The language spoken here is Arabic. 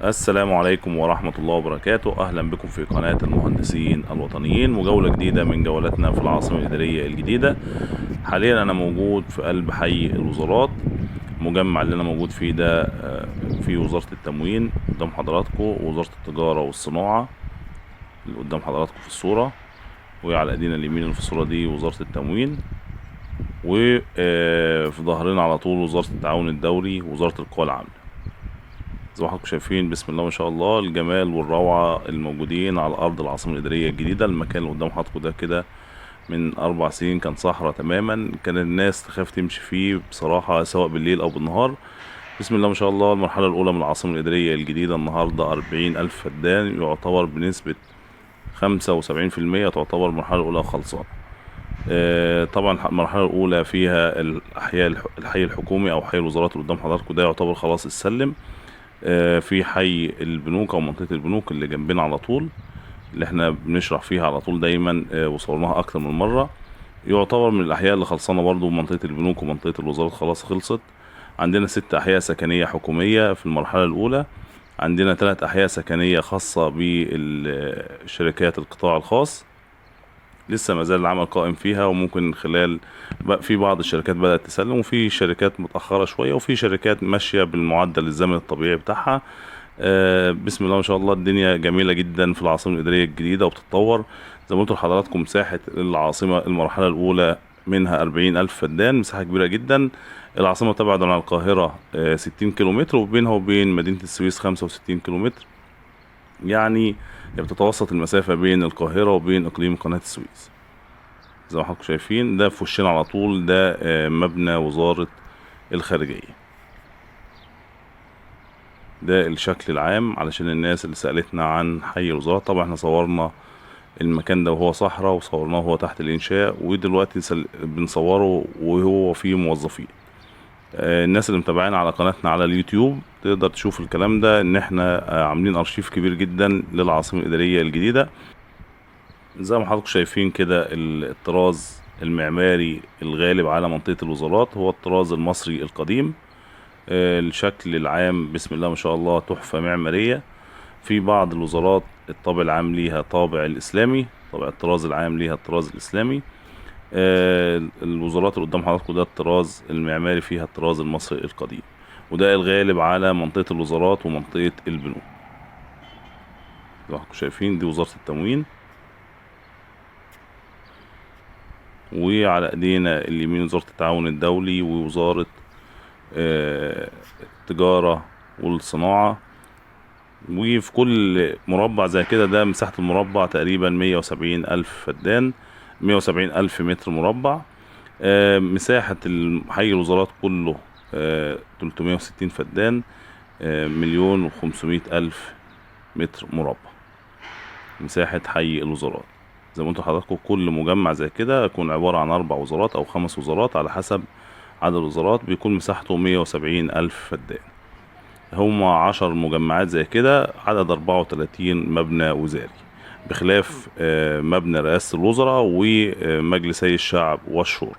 السلام عليكم ورحمة الله وبركاته. أهلا بكم في قناة المهندسين الوطنيين وجولة جديدة من جولاتنا في العاصمة الإدارية الجديدة. حاليا أنا موجود في قلب حي الوزارات. المجمع اللي أنا موجود فيه ده في وزارة التموين قدام حضراتكم، ووزارة التجارة والصناعة اللي قدام حضراتكم في الصورة، وعلى ايدينا اليمين اللي في الصورة دي وزارة التموين، وفي ظهرنا على طول وزارة التعاون الدولي ووزارة القوى العاملة. زي ما حضراتكم شايفين بسم الله ما شاء الله الجمال والروعة الموجودين على أرض العاصمة الإدارية الجديدة. المكان اللي قدام حضراتكم ده كده من 4 سنين كان صحراء تماما، كان الناس تخاف تمشي فيه بصراحة سواء بالليل أو بالنهار. بسم الله ما شاء الله المرحلة الأولى من العاصمة الإدارية الجديدة النهاردة 40,000 فدان، يعتبر بنسبة 75% تعتبر المرحلة الأولى خلصانة. طبعا المرحلة الأولى فيها الحي الحكومي أو حي الوزارات اللي قدام حضراتكم ده يعتبر خلاص السلم. في حي البنوك او منطقة البنوك اللي جنبنا على طول، اللي احنا بنشرح فيها على طول دايما، وصورناها اكتر من مرة. يعتبر من الاحياء اللي خلصانة برضو منطقة البنوك ومنطقة الوزارات خلاص خلصت. عندنا 6 احياء سكنية حكومية في المرحلة الاولى، عندنا 3 احياء سكنية خاصة بالشركات القطاع الخاص، لسه ما زال العمل قائم فيها، وممكن خلال في بعض الشركات بدأت تسلم، وفي شركات متأخرة شوية، وفي شركات ماشية بالمعدل الزمن الطبيعي بتاعها. بسم الله ما شاء الله الدنيا جميلة جدا في العاصمة الإدارية الجديدة وبتتطور. زي ما قلت لحضراتكم مساحة العاصمة المرحلة الأولى منها 40,000 فدان، مساحة كبيرة جدا. العاصمة تبعد عن القاهرة 60 كيلومتر، وبينها وبين مدينة السويس 65 كيلومتر. يعني بتتوسط المسافة بين القاهرة وبين إقليم قناة السويس. زي ما حضراتكم شايفين ده في وشنا على طول ده مبنى وزارة الخارجية. ده الشكل العام علشان الناس اللي سألتنا عن حي الوزارات. طبعا احنا صورنا المكان ده وهو صحراء، وصورناه وهو تحت الإنشاء، ودلوقتي بنصوره وهو فيه موظفين. الناس اللي متابعين على قناتنا على اليوتيوب تقدر تشوف الكلام ده، ان احنا عاملين ارشيف كبير جدا للعاصمة الإدارية الجديدة. زي ما حضراتكم شايفين كده الطراز المعماري الغالب على منطقة الوزارات هو الطراز المصري القديم. الشكل العام بسم الله ما شاء الله تحفة معمارية. في بعض الوزارات الطابع العام ليها طابع الإسلامي، طابع الطراز العام ليها الطراز الإسلامي. الوزارات اللي قدام حضراتكم ده الطراز المعماري فيها الطراز المصري القديم، وده الغالب على منطقة الوزارات ومنطقة البنوك. زي ما حضراتكم شايفين دي وزارة التموين، وعلى ايدينا اليمين وزارة التعاون الدولي ووزارة التجارة والصناعة. وفي كل مربع زي كده ده مساحة المربع تقريبا 170,000 فدان، 170,000 متر مربع. مساحة حي الوزارات كله 360 فدان، 1,500,000 متر مربع مساحة حي الوزارات. زي ما انتوا حضراتكم كل مجمع زي كده يكون عبارة عن 4 وزارات أو 5 وزارات على حسب عدد الوزارات، بيكون مساحته 170,000 فدان. هما 10 مجمعات زي كده، عدد 34 مبنى وزاري، بخلاف مبنى رئاسة الوزراء ومجلسي الشعب والشورى.